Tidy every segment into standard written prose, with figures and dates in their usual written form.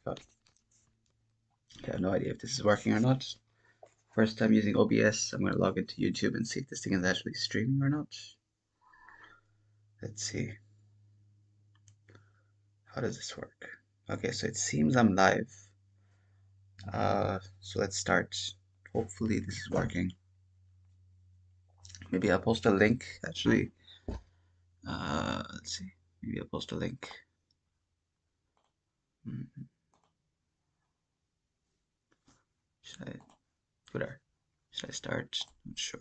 God. I have no idea if this is working or not. First time using OBS. I'm going to log into YouTube and see if this thing is actually streaming or not. Let's see. How does this work? Okay, so it seems I'm live. So let's start. Hopefully this is working. Maybe I'll post a link actually. Let's see. Maybe I'll post a link. Should I go there? Should I start? Not sure.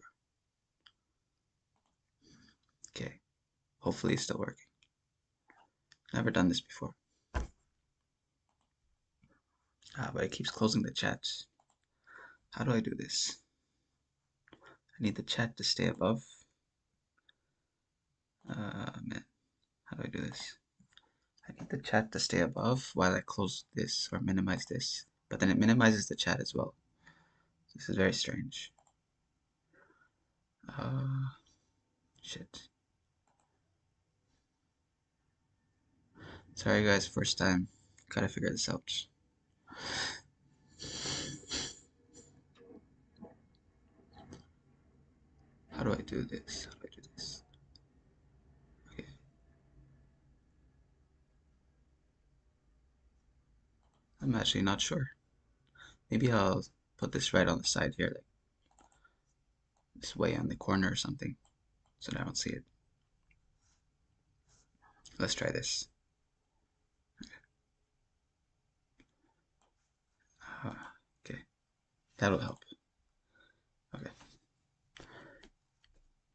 Okay. Hopefully it's still working. Never done this before. But it keeps closing the chat. How do I do this? I need the chat to stay above. Man, how do I do this? I need the chat to stay above while I close this or minimize this. But then it minimizes the chat as well. This is very strange. Shit. Sorry guys, first time. Gotta figure this out. How do I do this? How do I do this? Okay. I'm actually not sure. Maybe I'll put this right on the side here, like this way on the corner or something, so that I don't see it. Let's try this. Okay, that'll help. Okay,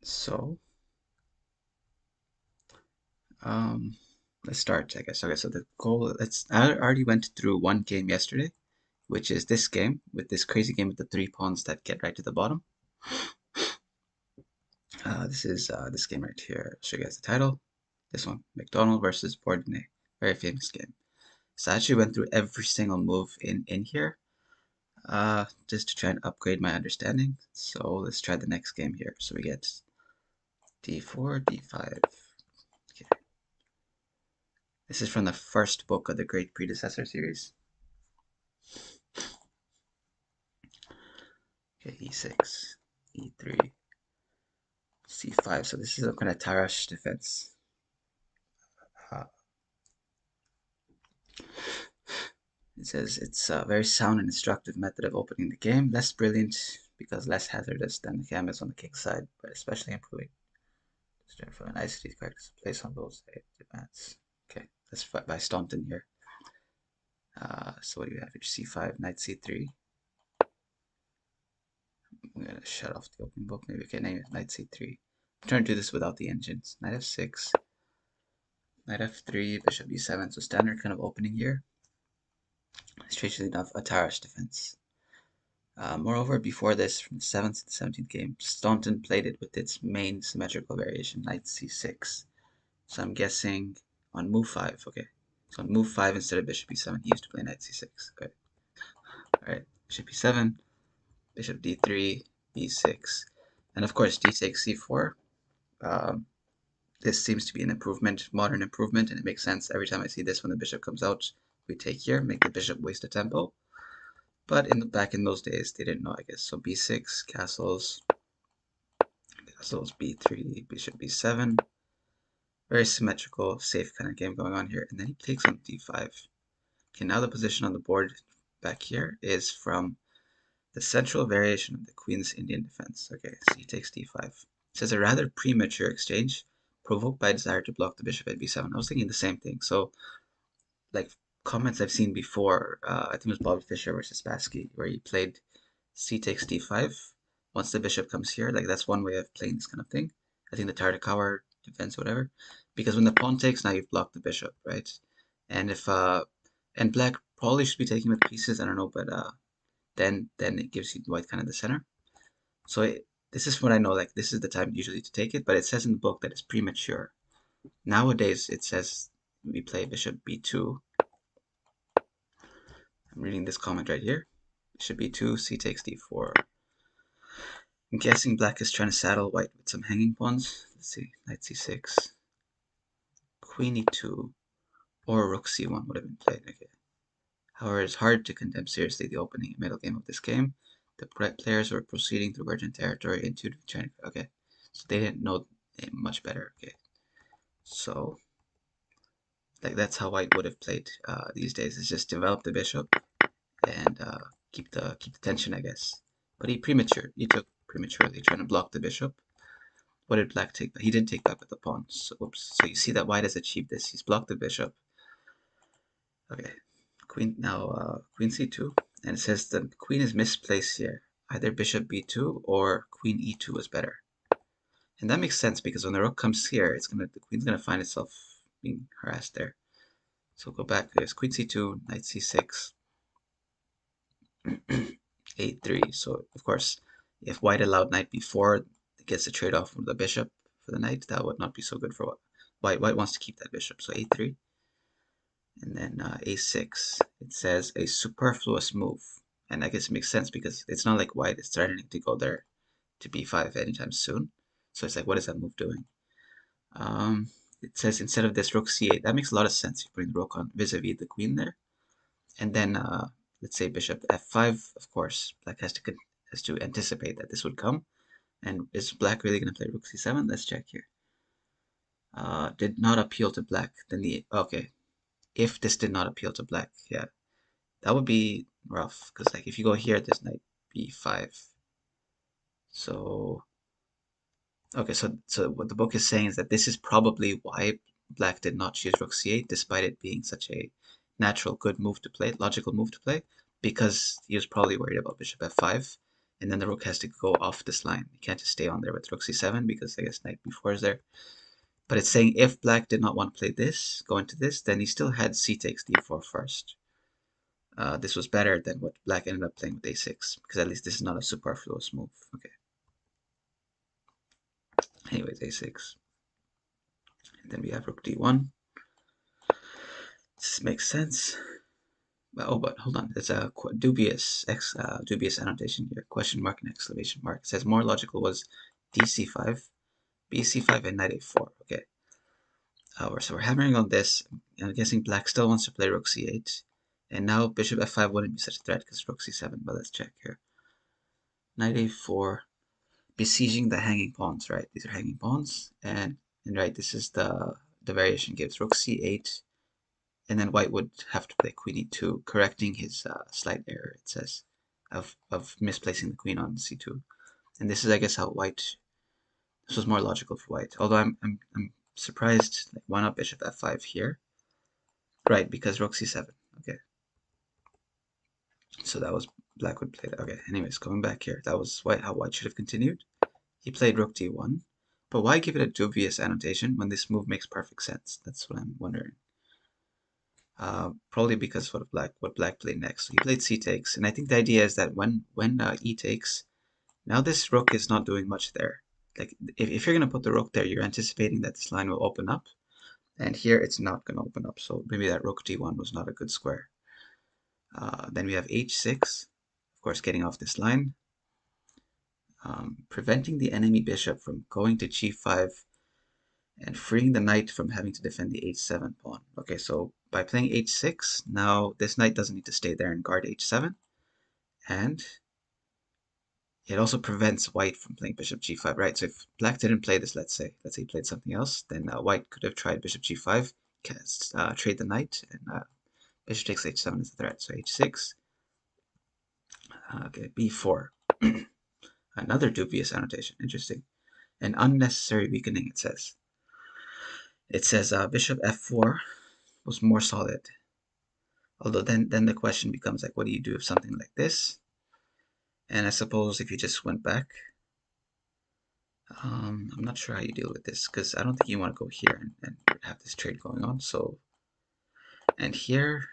so let's start, I guess. Okay, so the goal, I already went through one game yesterday, which is this game, with this crazy game with the 3 pawns that get right to the bottom. This is this game right here. I'll show you guys the title. This one, McDonald versus Bourdonnais. Very famous game. So I actually went through every single move in here, just to try and upgrade my understanding. So let's try the next game here. So we get d4, d5. Okay. This is from the first book of the Great Predecessor series. Okay, e6, e3, c5. So this is a kind of Tarash defense. It says it's a very sound and instructive method of opening the game. Less brilliant because less hazardous than the gambits on the king side, but especially improving. For an ICT characters place on those advance. Okay, that's by Staunton here. So what do you have here? c5, knight c3. I'm gonna shut off the opening book. Maybe okay, knight c3. I'm trying to do this without the engines. Knight f6, knight f3, bishop e7. So standard kind of opening here. Strangely enough, a Tarash defense. Moreover, before this, from the 7th to the 17th game, Staunton played it with its main symmetrical variation, knight c6. So I'm guessing on move 5, okay. So on move 5 instead of bishop e7, he used to play knight c6. Okay. Alright, bishop e7, bishop d3, b6, and of course d takes c4. This seems to be an improvement, modern improvement, and it makes sense every time I see this when the bishop comes out. We take here, make the bishop waste a tempo. But back in those days, they didn't know, I guess. So b6, castles, b3, bishop b7. Very symmetrical, safe kind of game going on here. And then he takes on d5. Okay, now the position on the board back here is from the central variation of the Queen's Indian defense. Okay, so he takes d5. It says a rather premature exchange provoked by a desire to block the bishop at b7. I was thinking the same thing. So, like comments I've seen before, I think it was Bobby Fischer versus Spassky, where he played c takes d5. Once the bishop comes here, like that's one way of playing this kind of thing. I think the Tartakower defense, whatever. Because when the pawn takes, now you've blocked the bishop, right? And if and black probably should be taking with pieces, I don't know, but then it gives you white kind of the center. So this is what I know, like this is the time usually to take it, but it says in the book that it's premature. Nowadays it says we play bishop b2. I'm reading this comment right here. Bishop b2, c takes d4. I'm guessing black is trying to saddle white with some hanging pawns. Let's see, knight c6, queen e2, or rook c1 would have been played. Okay. However, it's hard to condemn seriously the opening and middle game of this game. The players were proceeding through virgin territory into China. Okay, so they didn't know much better. Okay, so like that's how white would have played these days. Is just develop the bishop and keep the tension, I guess. But he took prematurely, trying to block the bishop. What did black take? He did take back with the pawn. So, oops. So you see that white has achieved this. He's blocked the bishop. Okay, queen now. Queen c2, and it says the queen is misplaced here. Either bishop b2 or queen e2 is better. And that makes sense because when the rook comes here, the queen's gonna find itself being harassed there. So go back. There's queen c2, knight c6, a3. So of course, if white allowed knight b4, it gets the trade-off from the bishop for the knight. That would not be so good for white. White wants to keep that bishop, so a3, and then a6. It says a superfluous move, and I guess it makes sense because it's not like white is threatening to go there to b5 anytime soon. So it's like, what is that move doing? It says instead of this rook c8. That makes a lot of sense. You bring the rook on vis-a-vis the queen there, and then let's say bishop f5. Of course, black has to anticipate that this would come. And is black really going to play rook c7? Let's check here. Did not appeal to black. Then okay. If this did not appeal to black, yeah, that would be rough because like if you go here, this knight b5. So okay, so what the book is saying is that this is probably why black did not choose rook c8, despite it being such a natural good move to play, logical move to play, because he was probably worried about bishop f5, and then the rook has to go off this line. You can't just stay on there with rook c7 because I guess knight b4 is there. But it's saying if black did not want to play this, go into this, then he still had c takes d4 first. This was better than what black ended up playing with a6, because at least this is not a superfluous move. Okay. Anyways, a6. And then we have rook d1. This makes sense. Oh, but hold on. There's a dubious annotation here. Question mark and exclamation mark. It says more logical was dc5, bc5, and knight a4. Okay. So we're hammering on this. I'm guessing black still wants to play rook c8. And now bishop f5 wouldn't be such a threat because rook c7. But let's check here. Knight a4. Besieging the hanging pawns, right? These are hanging pawns. And right, this is the variation gives rook c8. And then white would have to play queen e2, correcting his slight error, it says, of misplacing the queen on c2. And this is, I guess, how white. This was more logical for white. Although I'm surprised. Like, why not bishop f5 here? Right, because rook c7. Okay. So that was black would play that. Okay. Anyways, going back here, that was how white should have continued. He played rook d1, but why give it a dubious annotation when this move makes perfect sense? That's what I'm wondering. Probably because what black played next. So he played c takes, and I think the idea is that when e takes, now this rook is not doing much there. Like if you're gonna put the rook there, you're anticipating that this line will open up, and here it's not gonna open up. So maybe that rook d1 was not a good square. Then we have h6, of course, getting off this line, preventing the enemy bishop from going to g5 and freeing the knight from having to defend the h7 pawn. Okay, so by playing h6, now this knight doesn't need to stay there and guard h7, and it also prevents white from playing bishop g5, right? So if black didn't play this, let's say he played something else, then white could have tried bishop g5, trade the knight, and bishop takes h7 is the threat. So h6, okay, b4. Another dubious annotation, interesting. An unnecessary weakening, it says. It says bishop f4 was more solid. Although then the question becomes like, what do you do if something like this? And I suppose if you just went back, I'm not sure how you deal with this because I don't think you want to go here and have this trade going on. So, and here,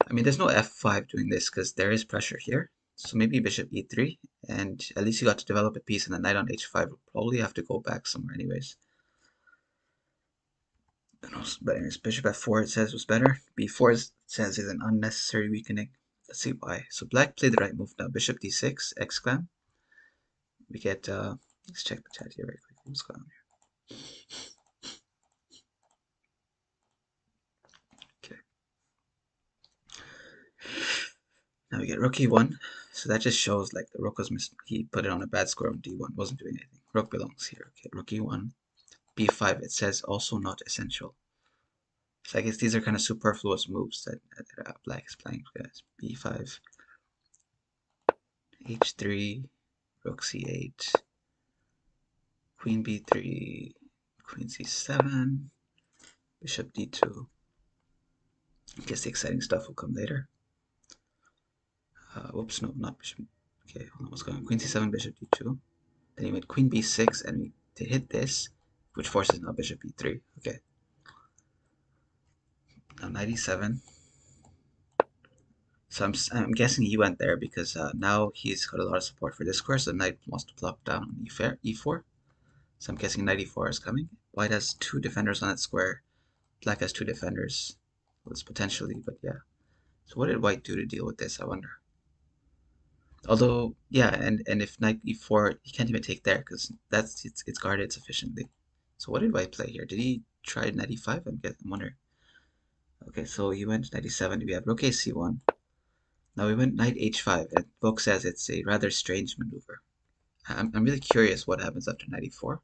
I mean, there's no f5 doing this because there is pressure here. So maybe bishop e3, and at least you got to develop a piece, and the knight on h5 will probably have to go back somewhere anyways. But anyways, bishop f4 it says was better. b4 it says is an unnecessary weakening. Let's see why. So black played the right move now. Bishop d6, exclam. We get, let's check the chat here very quickly. What's going on here? Okay. Now we get rook e1. So that just shows like the rook was he put it on a bad square on d1, wasn't doing anything. Rook belongs here. Okay, rook e1. b5, it says also not essential. So I guess these are kind of superfluous moves that black is playing. Guys. b5, h3, rook c8, queen b3, queen c7, bishop d2. I guess the exciting stuff will come later. Whoops, no, not bishop. Okay, hold on, what's going on? Queen c7, bishop d2. Then he went queen b6, and to hit this, which forces now bishop e3. Okay. Now knight e7. So I'm guessing he went there because now he's got a lot of support for this square, so the knight wants to plop down on e4. So I'm guessing knight e4 is coming. White has two defenders on that square. Black has two defenders. Well, it's potentially, but yeah. So what did white do to deal with this, I wonder? Although, yeah, and if knight e4, he can't even take there because it's guarded sufficiently. So what did white play here? Did he try knight e5? I'm wondering. Okay, so he went knight e7. We have rook a c1. Now we went knight h5, and the book says it's a rather strange maneuver. I'm really curious what happens after knight e4.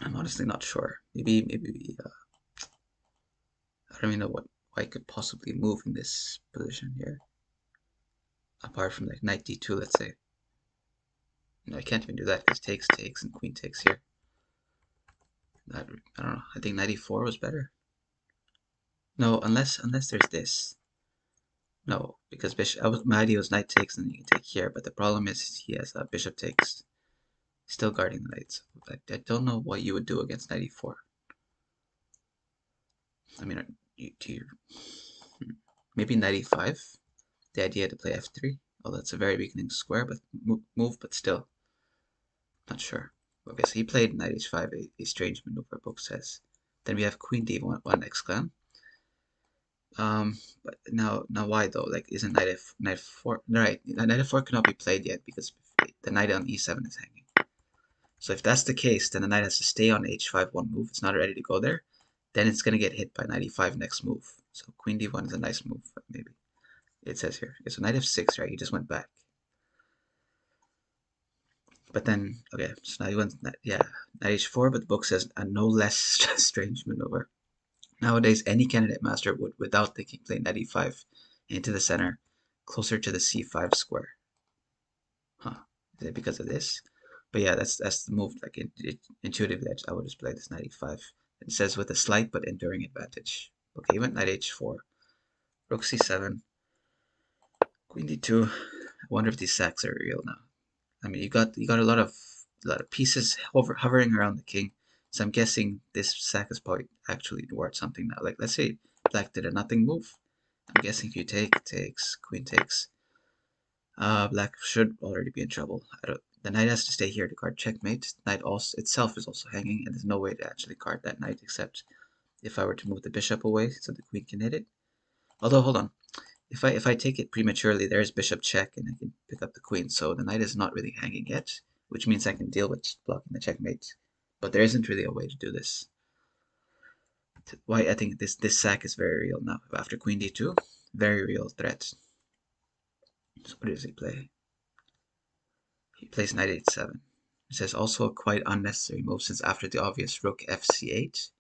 I'm honestly not sure. Maybe we, I don't even know what white could possibly move in this position here. Apart from like knight d2, let's say. No, I can't even do that because takes, and queen takes here. I don't know. I think knight e4 was better. No, unless there's this. No, because my idea was knight takes and you can take here, but the problem is he has bishop takes. Still guarding the knights. I don't know what you would do against knight e4. I mean, maybe knight e5. The idea to play f3. Oh, that's a very weakening square, but move, but still. Not sure. Okay, so he played knight h5, a strange maneuver, book says. Then we have queen d1 exclam. But now why though? Like, isn't knight f4? Right, knight f4 cannot be played yet because the knight on e7 is hanging. So if that's the case, then the knight has to stay on h5 one move. It's not ready to go there. Then it's gonna get hit by knight e5 next move. So queen d1 is a nice move, maybe. It says here. Okay, so knight f6, right? He just went back. But then, okay, so now he went, yeah, knight h4, but the book says a no less strange maneuver. Nowadays, any candidate master would, without thinking, play knight e5 into the center, closer to the c5 square. Huh? Is it because of this? But yeah, that's the move. Like intuitively, I would just play this knight e5. It says with a slight but enduring advantage. Okay, he went knight h4, rook c7, queen d2. I wonder if these sacks are real now. I mean, you got a lot of pieces hovering around the king. So I'm guessing this sack is probably actually worth something now. Like, let's say black did a nothing move. I'm guessing if you takes, queen takes. Black should already be in trouble. The knight has to stay here to guard checkmate. Knight also itself is also hanging, and there's no way to actually guard that knight except if I were to move the bishop away so the queen can hit it. Although, hold on. If I take it prematurely, there's bishop check, and I can pick up the queen. So the knight is not really hanging yet, which means I can deal with blocking the checkmate. But there isn't really a way to do this. Why I think this sack is very real now. After queen d2, very real threat. So what does he play? He plays knight h7. It says also a quite unnecessary move since after the obvious rook fc8,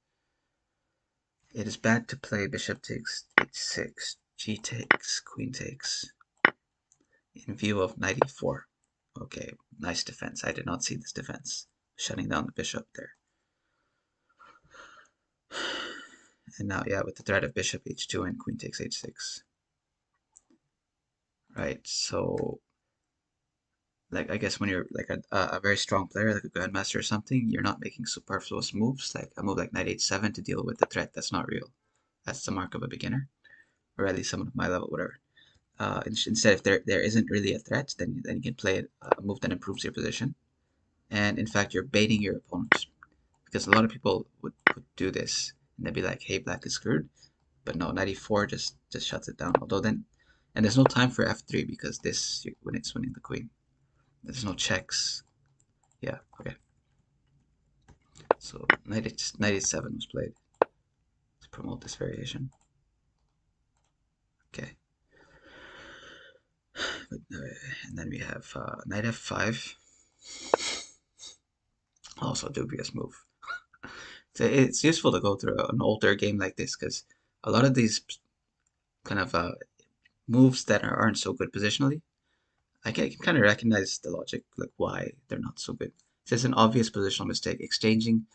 it is bad to play bishop takes h6, g takes, queen takes, in view of knight e4. Okay, nice defense. I did not see this defense. Shutting down the bishop there. And now, yeah, with the threat of bishop h2 and queen takes h6. Right, so like I guess when you're like a very strong player, like a grandmaster or something, you're not making superfluous moves, like a move like knight h7 to deal with the threat. That's not real. That's the mark of a beginner, or at least someone of my level, whatever. Instead, if there isn't really a threat, then you can play a move that improves your position. And in fact, you're baiting your opponent because a lot of people would do this and they'd be like, "Hey, black is screwed," but no, knight e4 just shuts it down. Although then, and there's no time for f3 because this when it's winning the queen. There's no checks. Yeah, okay. So knight h7 was played to promote this variation. Okay. And then we have knight f5. Also dubious move. So it's useful to go through an older game like this because a lot of these kind of moves that aren't so good positionally, I can kind of recognize the logic, like why they're not so good. So it's an obvious positional mistake. Exchanging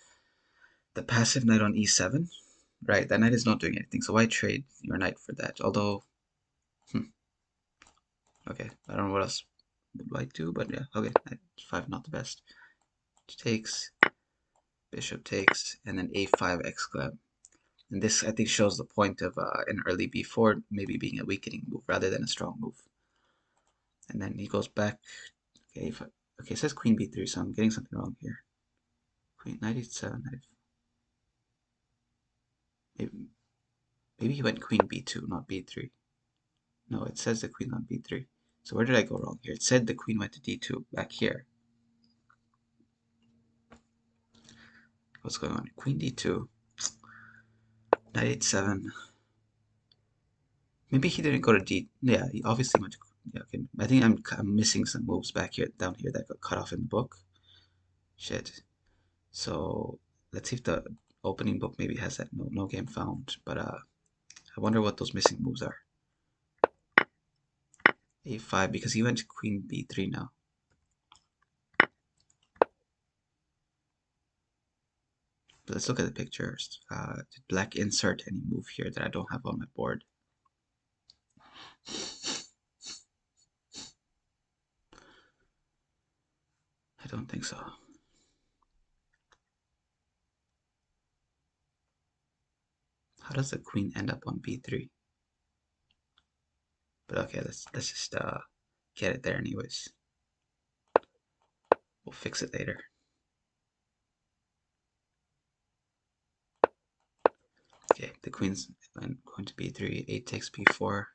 the passive knight on e7, right? That knight is not doing anything, so why trade your knight for that? Although, okay, I don't know what else would white do, but yeah, okay, knight 5 not the best. Takes, bishop takes, and then a5 exclam. And this, I think, shows the point of an early b4 maybe being a weakening move rather than a strong move. And then he goes back. Okay, okay, it says queen b3, so I'm getting something wrong here. Queen knight e7. Maybe he went queen b2, not b3. No, it says the queen on b3. So where did I go wrong here? It said the queen went to d2 back here. What's going on? Queen d2. Knight h7. Maybe he didn't go to d. Yeah, he obviously went to. Yeah, okay. I think I'm missing some moves back here, down here that got cut off in the book. Shit. So let's see if the opening book maybe has that no game found. But I wonder what those missing moves are. a5 because he went to queen b3 now. But let's look at the pictures. Did black insert any move here that I don't have on my board? I don't think so. How does the queen end up on b3? But okay, let's just get it there anyways. We'll fix it later. Okay, the queen's going to b3. 8 takes b4.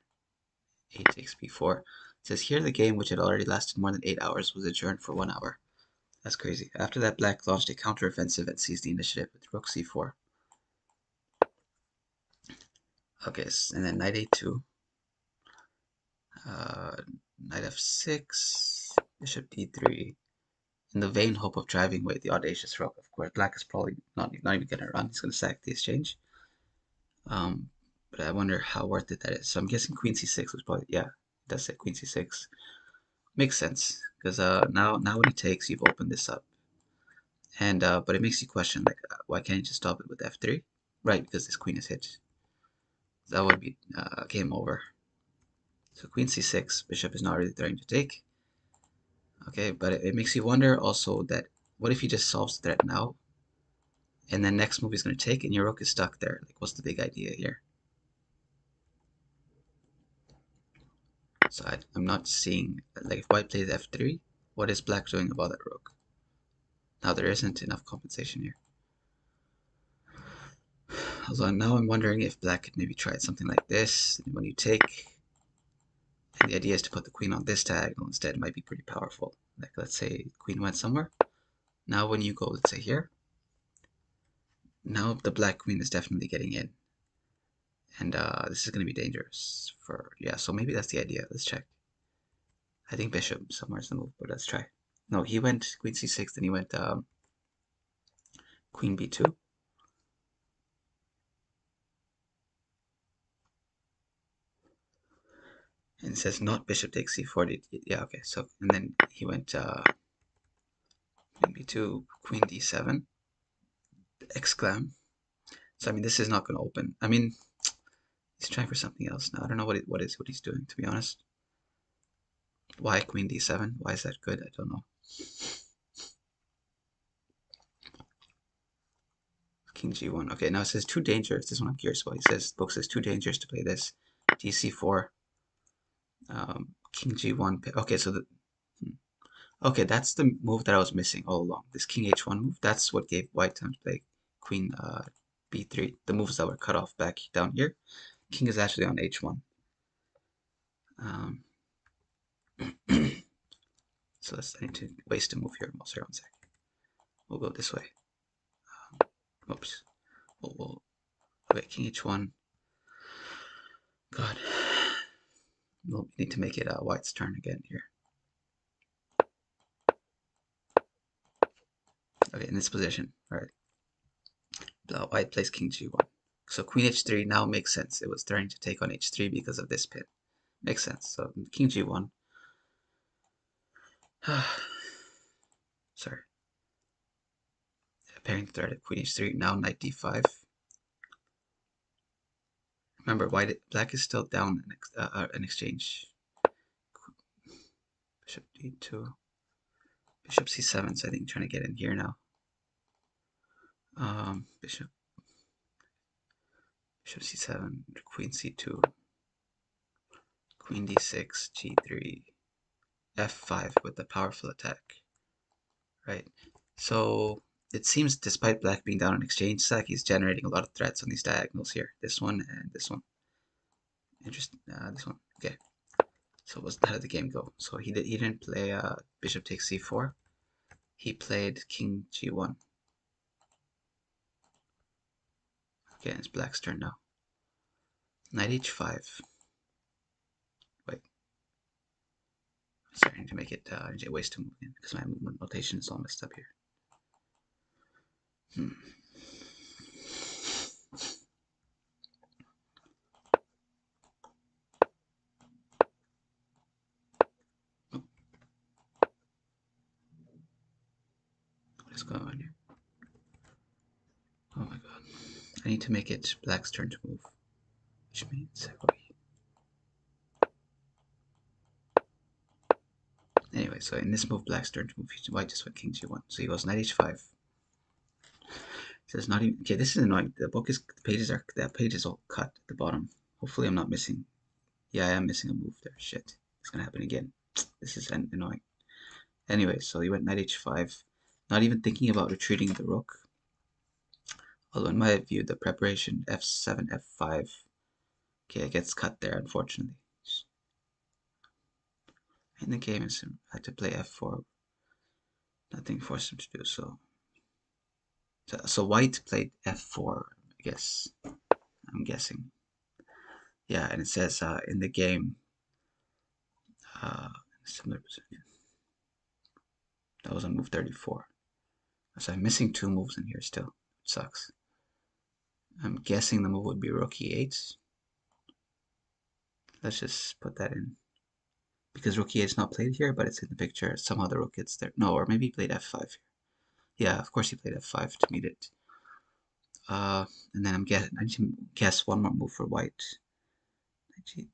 8 takes b4. It says here the game, which had already lasted more than 8 hours, was adjourned for 1 hour. That's crazy. After that, black launched a counteroffensive and seized the initiative with rook c4. Okay, and then knight a2. Knight f6. Bishop d3. In the vain hope of driving away the audacious rook. Of course, black is probably not even going to run. He's going to sack the exchange. But I wonder how worth it that is. So I'm guessing queen c6 was probably, yeah, it does say queen c6. Makes sense, because now when he takes, you've opened this up. And but it makes you question, like, why can't you just stop it with f3? Right, because this queen is hit. That would be game over. So queen c6, bishop is not really threatening to take. Okay, but it makes you wonder also that what if he just solves the threat now, and then next move he's going to take, and your rook is stuck there? Like, what's the big idea here? So I'm not seeing, like, if white plays f3, what is black doing about that rook? Now there isn't enough compensation here. Although now I'm wondering if black could maybe try something like this. And when you take, and the idea is to put the queen on this diagonal instead, it might be pretty powerful. Like, let's say queen went somewhere. Now when you go, let's say here, now the black queen is definitely getting in. And this is going to be dangerous for, yeah, so maybe that's the idea. Let's check. I think bishop somewhere is the move, but let's try. No, he went queen c6, then he went queen b2. And it says not bishop takes c4. Yeah, okay. So, and then he went queen b2, queen d7, exclam. So, I mean, this is not going to open. I mean, he's trying for something else now. I don't know what he's doing, to be honest. Why queen d7? Why is that good? I don't know. King g1. Okay, now it says too dangerous. This one I'm curious about. He says, the book says too dangerous to play this. dc4. King g1. Okay, so okay, that's the move that I was missing all along. This king h1 move. That's what gave white time to play queen b3. The moves that were cut off back down here. King is actually on h1. So I need to waste a move here. Sorry, one sec. We'll go this way. Oops. Okay, king h1. God. we'll need to make it white's turn again here. Okay, in this position, all right. White plays king g1. So queen h3 now makes sense. It was trying to take on h3 because of this pin. Makes sense. So king g1. Sorry. Pairing the threat at queen h3. Now knight d5. Remember, black is still down an exchange. Bishop d2. Bishop c7. So I think trying to get in here now. Bishop c7. Queen c2. Queen d6. g3. f5 with the powerful attack. Right. So it seems despite black being down an exchange stack, he's generating a lot of threats on these diagonals here. This one and this one. Interesting. This one. Okay. So how did the game go? So he didn't play bishop takes c4. He played king g1. Okay, it's black's turn now. Knight h5. Wait. I'm starting to make it waste to move in because my movement notation is all messed up here. What is going on here? Oh my god. I need to make it black's turn to move. Which means anyway, so in this move, black's turn to move. White just went king g1. So he goes knight h5. So it's not even okay. This is annoying. The book is that page is all cut at the bottom. Hopefully, I'm not missing. Yeah, I am missing a move there. Shit, it's gonna happen again. This is annoying. Anyway, so he went knight h5, not even thinking about retreating the rook. Although in my view, the preparation f7, f5. Okay, it gets cut there, unfortunately. In the game, I had to play f4. Nothing forced him to do so. So white played f4, I guess. I'm guessing. Yeah, and it says in the game, similar position. That was on move 34. So I'm missing 2 moves in here still. It sucks. I'm guessing the move would be rook e8. Let's just put that in. Because rook e8 is not played here, but it's in the picture. Somehow the rook gets there. No, or maybe he played f5 here. Yeah, of course he played f5 to meet it. And then I need to guess one more move for white. g3.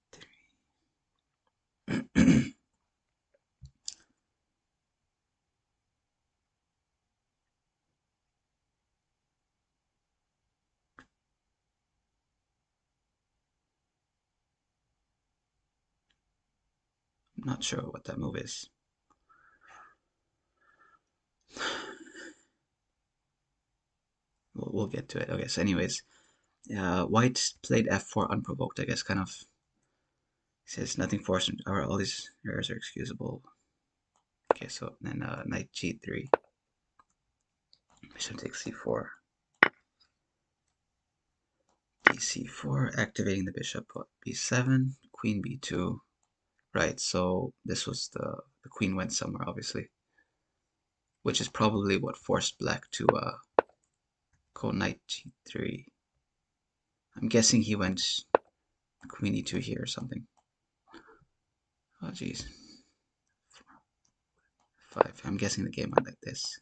I'm not sure what that move is. We'll get to it. Okay, so anyways, white played f4 unprovoked, I guess, kind of. He says nothing forced, or all these errors are excusable. Okay, so then knight g3. Bishop takes c4. dc4, activating the bishop. b7, queen b2. Right, so this was the queen went somewhere, obviously. Which is probably what forced black to go knight g3. I'm guessing he went queen e2 here or something. Oh, jeez. 5. I'm guessing the game went like this.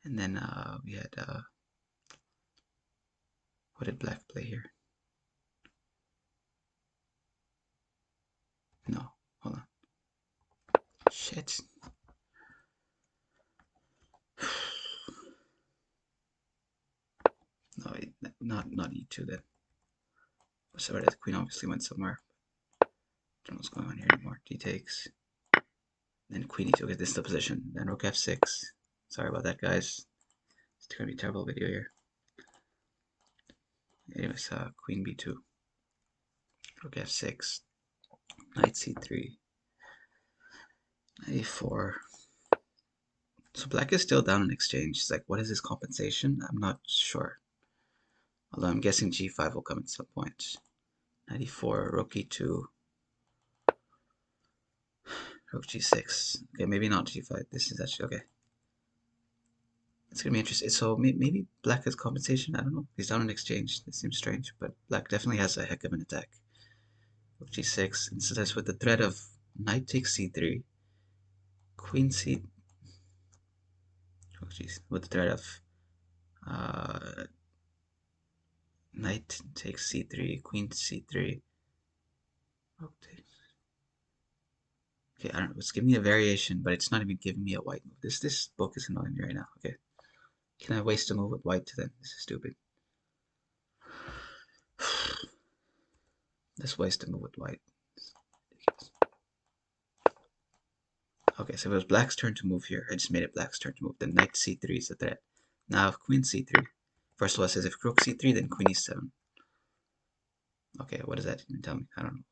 And then we had, what did black play here? No, hold on. Shit. No, not e2 then. Sorry, the queen obviously went somewhere. I don't know what's going on here anymore. D takes. Then queen e2. Okay, this is the position. Then rook f6. Sorry about that, guys. It's gonna be a terrible video here. Anyways, queen b2. Rook f6. Knight c3. Knight a4. So black is still down in exchange. It's like, what is his compensation? I'm not sure. Although I'm guessing g5 will come at some point. 94, rook e2, rook g6. Okay, maybe not g5. This is actually okay. It's gonna be interesting. So maybe black has compensation. I don't know. He's down an exchange. This seems strange, but black definitely has a heck of an attack. Rook g6. And so that's with the threat of knight takes c3, queen c. Oh jeez. With the threat of uh, knight takes c3, queen c3. Rook takes. Okay, I don't know. It's giving me a variation, but it's not even giving me a white move. This book is annoying me right now. Okay. Can I waste a move with white then? This is stupid. Let's waste a move with white. Okay, so it was black's turn to move here. I just made it black's turn to move. Then knight c3 is the threat. Now if queen c3. First of all, it says if rook c3, then queen e7. Okay, what does that even tell me? I don't know.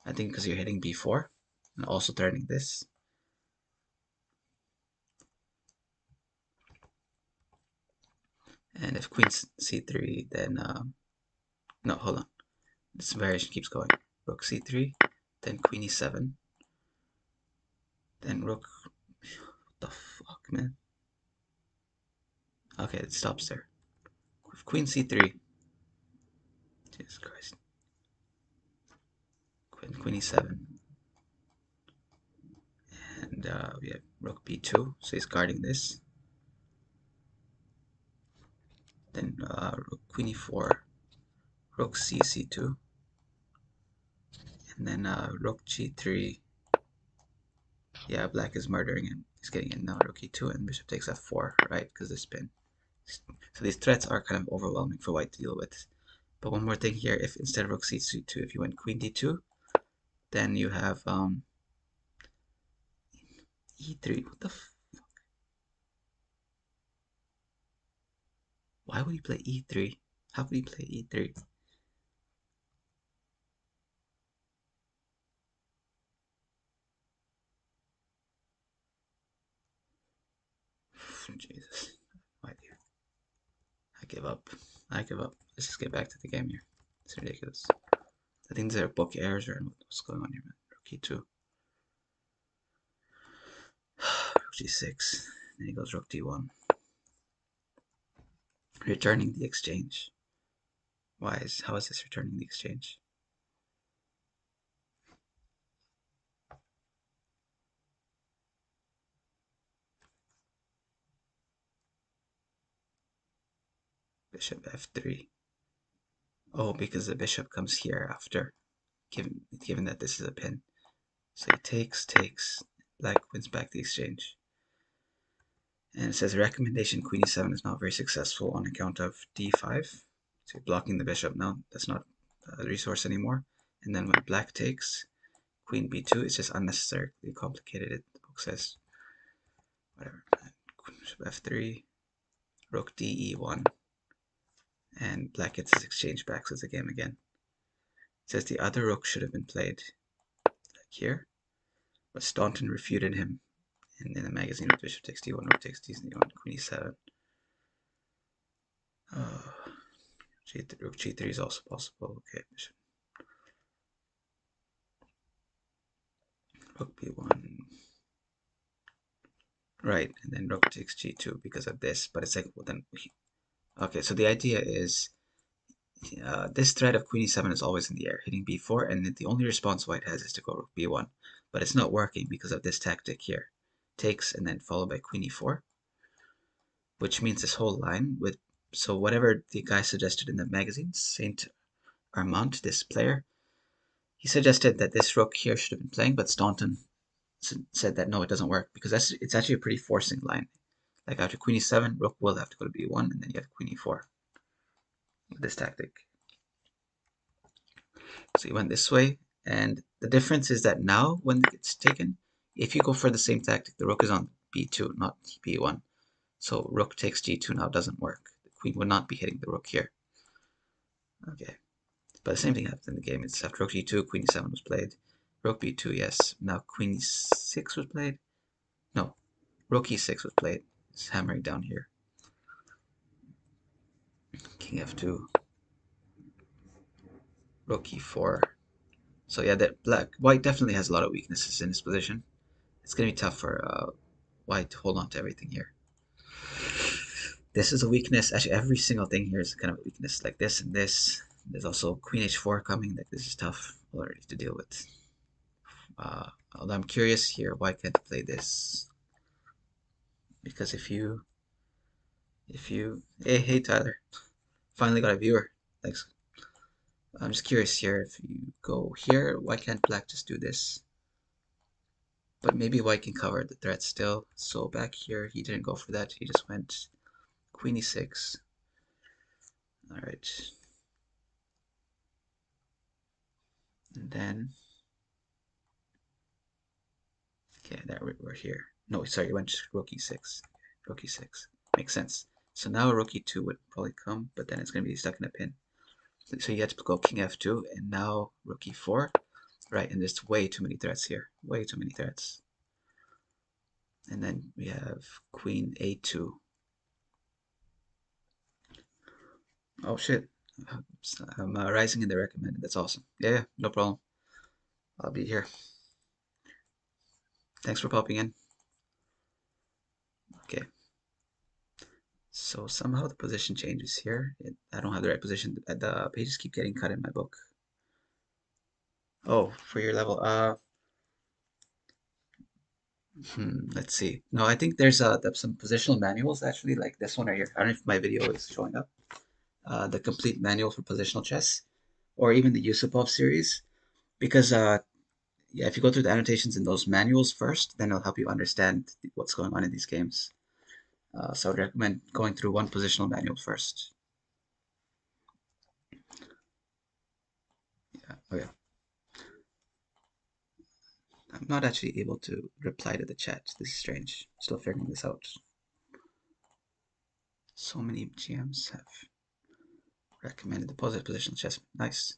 I think because you're hitting b4 and also threatening this. And if queen c3, then no, hold on. This variation keeps going. Rook c3, then queen e7, then rook. What the fuck, man? Okay, it stops there. Queen c3. Jesus Christ. Queen e7. And we have rook b2, so he's guarding this. Then rook queen e4, rook c2, and then rook g3. Yeah, black is murdering him. He's getting in now. Rook e2 and bishop takes f4, right? Because the spin. So these threats are kind of overwhelming for white to deal with. But one more thing here: if instead of rook c2, if you went queen d2, then you have e3. What the fuck? Why would he play e3? How would he play e3? Jesus. Why do you? I give up. I give up. Let's just get back to the game here. It's ridiculous. I think these are book errors or what's going on here, man. Rook e2. Rook g6. Then he goes rook d1. Returning the exchange. How is this returning the exchange? Bishop f3. Oh, because the bishop comes here after, given that this is a pin. So he takes, black wins back the exchange. And it says recommendation queen e7 is not very successful on account of d5. So you're blocking the bishop now. That's not a resource anymore. And then when black takes, queen b2 is just unnecessarily complicated, the book says. Whatever. Bishop f3, rook de1, and black gets his exchange back, so it's a game again. It says the other rook should have been played like here, but Staunton refuted him in the magazine with bishop takes d1, rook takes d1, queen e7. Rook g3 is also possible. Okay, bishop. Rook b1. Right, and then rook takes g2 because of this, but it's like, well then, okay, so the idea is this threat of queen e7 is always in the air, hitting b4, and the only response white has is to go rook b1, but it's not working because of this tactic here. Takes and then followed by queen e4, which means this whole line with, so whatever the guy suggested in the magazine, Saint Armand, this player, he suggested that this rook here should have been playing, but Staunton said that no, it doesn't work because it's actually a pretty forcing line. Like after queen e7, rook will have to go to b1, and then you have queen e4 with this tactic. So you went this way, and the difference is that now when it's taken, if you go for the same tactic, the rook is on b2, not b1. So rook takes g2 now doesn't work. The queen would not be hitting the rook here. Okay, but the same thing happens in the game. It's after rook g2, queen e7 was played. Rook b2, yes. Now queen e6 was played. No, rook e6 was played. It's hammering down here. King f2. rook e4. So yeah, that white definitely has a lot of weaknesses in his position. It's gonna be tough for white to hold on to everything here. This is a weakness. Actually, every single thing here is kind of a weakness. Like this and this. There's also queen h4 coming. Like this is tough already to deal with. Although I'm curious here, why can't play this? Because hey Tyler, finally got a viewer. Thanks. I'm just curious here. If you go here, why can't black just do this? But maybe white can cover the threat still. So back here, he didn't go for that. He just went queen e6. All right. And then, okay, there we're here. No, sorry, he went rook e6. Rook e6. Makes sense. So now rook e2 would probably come, but then it's going to be stuck in a pin. So you have to go king f2, and now rook e4. Right, and there's way too many threats here. Way too many threats. And then we have queen a2. Oh shit. I'm rising in the recommended. That's awesome. Yeah, no problem. I'll be here. Thanks for popping in. Okay. So somehow the position changes here. I don't have the right position. The pages keep getting cut in my book. Oh, for your level. Let's see. No, I think there's some positional manuals actually, like this one right here. I don't know if my video is showing up. The complete manual for positional chess, or even the Yusupov series, because yeah, if you go through the annotations in those manuals first, then it'll help you understand what's going on in these games. So I would recommend going through one positional manual first. Yeah. Okay. I'm not actually able to reply to the chat. This is strange. Still figuring this out. So many GMs have recommended the positive positional chess. Nice.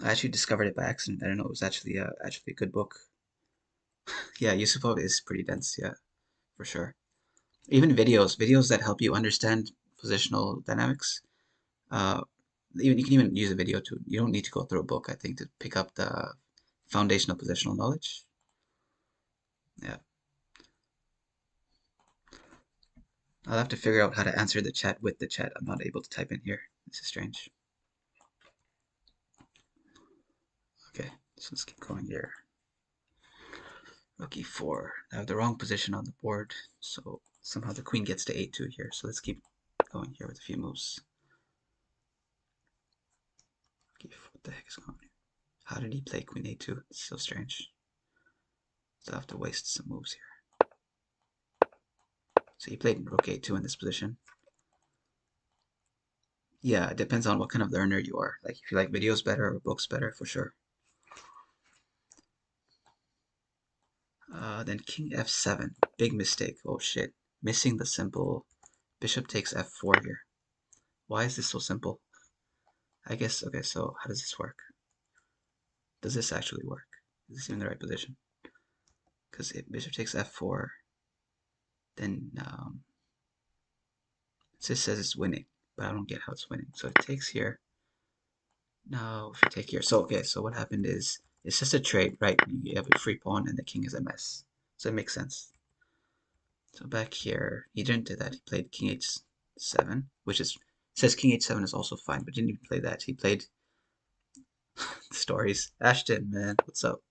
I actually discovered it by accident. I didn't know it was actually a good book. Yeah, Yusupov is pretty dense. Yeah, for sure. Even videos that help you understand positional dynamics. Uh, even you can even use a video to. You don't need to go through a book, I think, to pick up the foundational positional knowledge. Yeah, I'll have to figure out how to answer the chat with the chat. I'm not able to type in here. This is strange. Okay, so let's keep going here. Rook e4. I have the wrong position on the board, so somehow the queen gets to a2 here. So let's keep going here with a few moves. What the heck is going on here? How did he play queen a2? It's so strange. So I have to waste some moves here. So he played rook a2 in this position. Yeah, it depends on what kind of learner you are. Like if you like videos better or books better, for sure. Then king f7. Big mistake. Oh shit. Missing the simple bishop takes f4 here. Why is this so simple? I guess, okay, so how does this work? Does this actually work? Is this even the right position? Because if bishop takes f4, then this says it's winning, but I don't get how it's winning. So it takes here. Now if you take here, so okay, so what happened is it's just a trade, right? You have a free pawn and the king is a mess. So it makes sense. So back here, he didn't do that. He played king h7, which is says king h7 is also fine, but didn't even play that. He played stories. Ashton, man, what's up?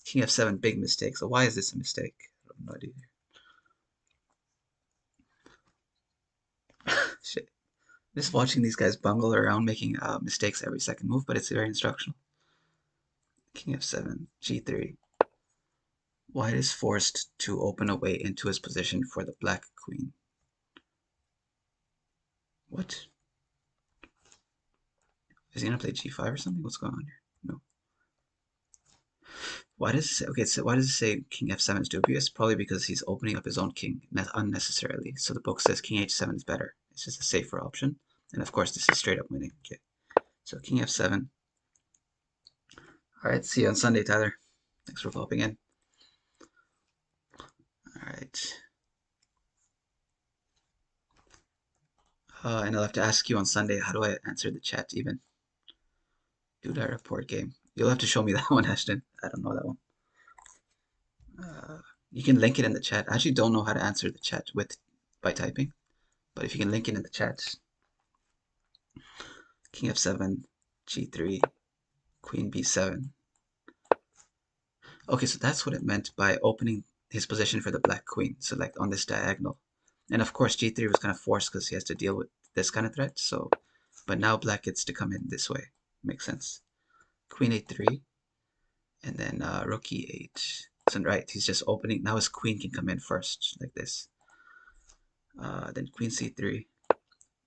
King f7, big mistake. So why is this a mistake? I have no idea. Shit. Just watching these guys bungle around making mistakes every second move, but it's very instructional. King f7, g3. White is forced to open a way into his position for the black queen. What? Is he gonna play g5 or something? What's going on here? No. Why does it say, okay, so why does it say king f7 is dubious? Probably because he's opening up his own king unnecessarily. So the book says king h7 is better. It's just a safer option. And of course, this is straight up winning. Okay. So king f7. All right, see you on Sunday, Tyler. Thanks for popping in. All right. And I'll have to ask you on Sunday, how do I answer the chat even? Do that report game. You'll have to show me that one, Ashton. I don't know that one. Uh, you can link it in the chat. I actually don't know how to answer the chat with by typing, but if you can link it in the chat. King f7, g3, queen b7. Okay, so that's what it meant by opening his position for the black queen. So like on this diagonal. And of course g3 was kind of forced because he has to deal with this kind of threat. So, but now black gets to come in this way. Makes sense. Queen a3, and then rook e8. So right, he's just opening. Now his queen can come in first, like this. Then queen c3.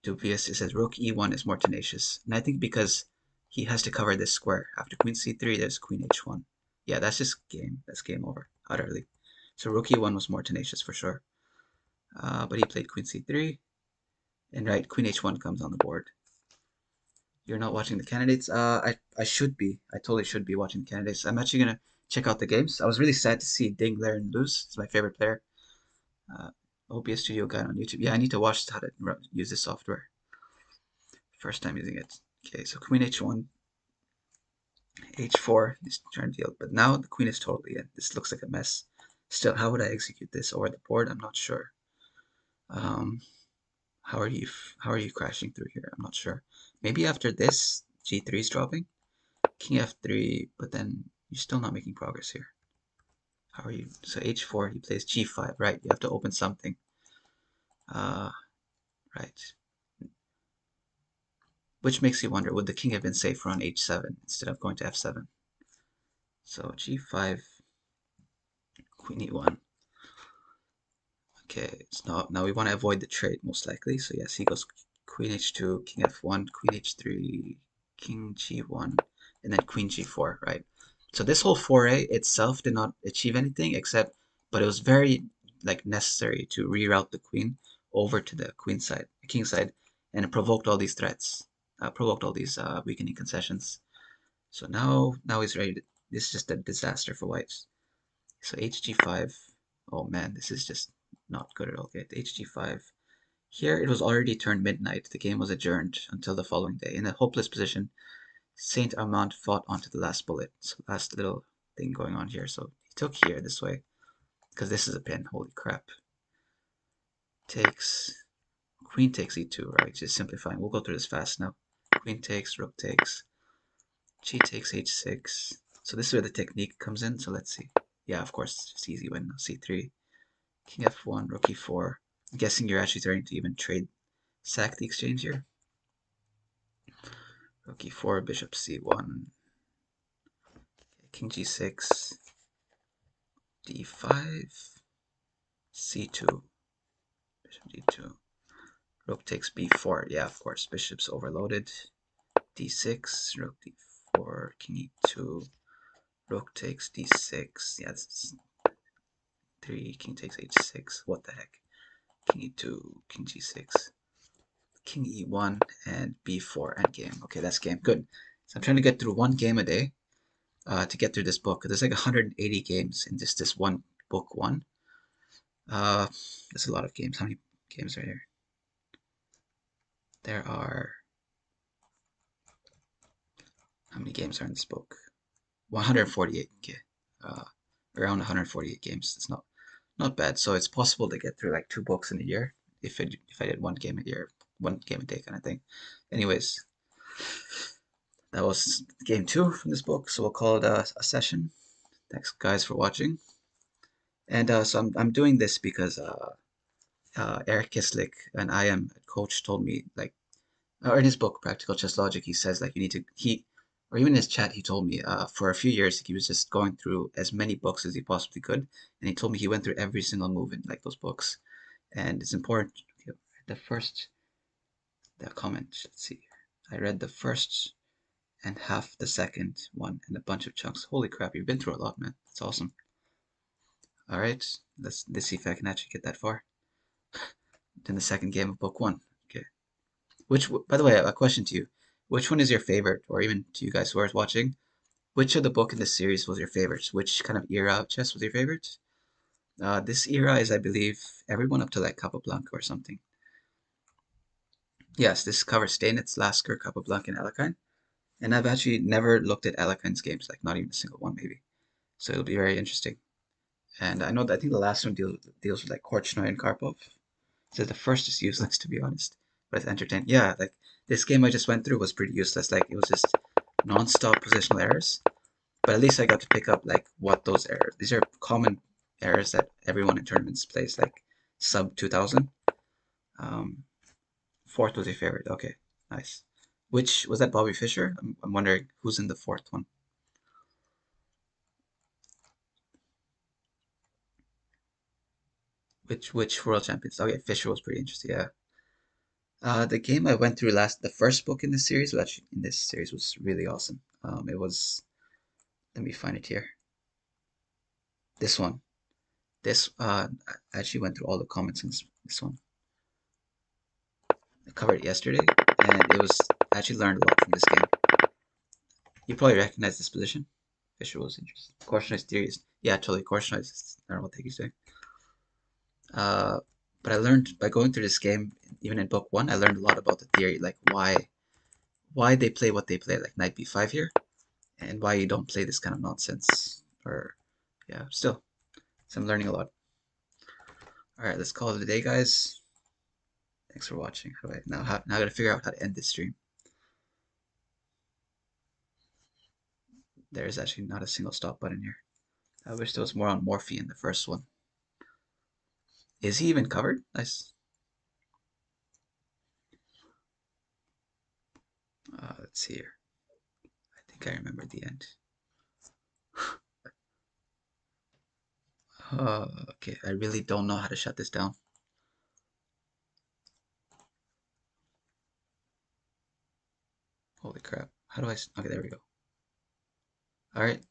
Dubious. It says rook e1 is more tenacious. And I think because he has to cover this square. After queen c3, there's queen h1. Yeah, that's just game. That's game over, utterly. So rook e1 was more tenacious for sure. But he played queen c3. And right, queen h1 comes on the board. You're not watching the candidates? I should be. I totally should be watching the candidates. I'm actually going to check out the games. I was really sad to see Ding Laren lose. He's my favorite player. Uh, OBS Studio Guide on YouTube. Yeah, I need to watch how to use this software. First time using it. Okay, so queen h1, h4. He's trying to deal, but now the queen is totally in. This looks like a mess. Still, how would I execute this over the board? I'm not sure. Um, how are you crashing through here? I'm not sure. Maybe after this, g3 is dropping. King f3, but then you're still not making progress here. How are you? So h4, he plays g5, right? You have to open something. Right. Which makes you wonder, would the king have been safer on h7 instead of going to f7? So g5, queen e1. Okay, so now we want to avoid the trade most likely. So yes, he goes queen h2, king f1, queen h3, king g1, and then queen g4, right? So this whole foray itself did not achieve anything except, but it was very like necessary to reroute the queen over to the queen side, the king side, and it provoked all these threats, provoked all these weakening concessions. So now he's ready. This is just a disaster for whites. So hg5. Oh man, this is just not good at all. Okay, hg5. Here it was already turned midnight. The game was adjourned until the following day. In a hopeless position, Saint Amand fought onto the last bullet. So last little thing going on here. So he took here this way because this is a pin. Holy crap. Takes. Queen takes e2, right? Just simplifying. We'll go through this fast now. Queen takes, rook takes, g takes h6. So this is where the technique comes in. So let's see. Yeah, of course, just easy win. c3. King f1, rook e4. I'm guessing you're actually starting to even trade sack the exchange here. Rook e4, bishop c1, king g6, d5, c2, bishop d2. Rook takes b4. Yeah, of course, bishop's overloaded. d6, rook d4, king e2, rook takes d6. Yeah, that's 3, king takes h6. What the heck? King e2, king g6. King e1 and b4 endgame. Okay, that's game. Good. So I'm trying to get through one game a day to get through this book. There's like 180 games in just this one book one. That's a lot of games. How many games are here? There are... How many games are in this book? 148. Okay. Around 148 games. It's not bad. So it's possible to get through like 2 books in a year if I did one game a year, one game a day kind of thing. Anyways, that was game 2 from this book, so we'll call it a session. Thanks, guys, for watching. And so I'm doing this because Eric Kislik, an IM coach, told me, like, or in his book, Practical Chess Logic, he says, like, you need to, or even in his chat, he told me for a few years, he was just going through as many books as he possibly could. And he told me he went through every single move in, like, those books. And it's important. Okay, the comment, let's see. I read the first and half the second one and a bunch of chunks. Holy crap, you've been through a lot, man. That's awesome. All right, let's see if I can actually get that far. In the second game of book 1. Okay. By the way, a question to you. Which one is your favorite, or even to you guys who are watching, which of the book in this series was your favorite? Which kind of era of chess was your favorite? This era is, I believe, everyone up to like Capablanca or something. Yes, this covers Steinitz, Lasker, Capablanca, and Alekhine. And I've actually never looked at Alekine's games, like not even a single one, maybe. So it'll be very interesting. And I know that I think the last one deals with like Korchnoi and Karpov. So the first is useless, to be honest, but it's entertaining. Yeah, like this game I just went through was pretty useless. Like it was just non-stop positional errors. But at least I got to pick up like what those errors. These are common errors that everyone in tournaments plays, like sub 2000. Um, fourth was your favorite. Okay, nice. Which was that? Bobby Fischer? I'm wondering who's in the fourth one. Which world champions? Okay, Fischer was pretty interesting. Yeah. The game I went through the first book in this series, was actually in this series was really awesome. It was. Let me find it here. This one. I actually went through all the comments in this one. I covered it yesterday, and I actually learned a lot from this game. You probably recognize this position. Fisher was interesting. Korchnoi theories. Yeah, totally. Korchnoi I don't know what the heck he's doing. Uh, but I learned by going through this game, even in book one, I learned a lot about the theory, like why they play what they play, like knight b5 here, and why you don't play this kind of nonsense. Or yeah, still, so I'm learning a lot. All right, let's call it a day, guys. Thanks for watching. Now I gotta figure out how to end this stream. There's actually not a single stop button here. I wish there was more on Morphe in the first one. Is he even covered? Nice. Let's see here. I think I remember the end. Okay, I really don't know how to shut this down. Holy crap. How do I... Okay, there we go. All right.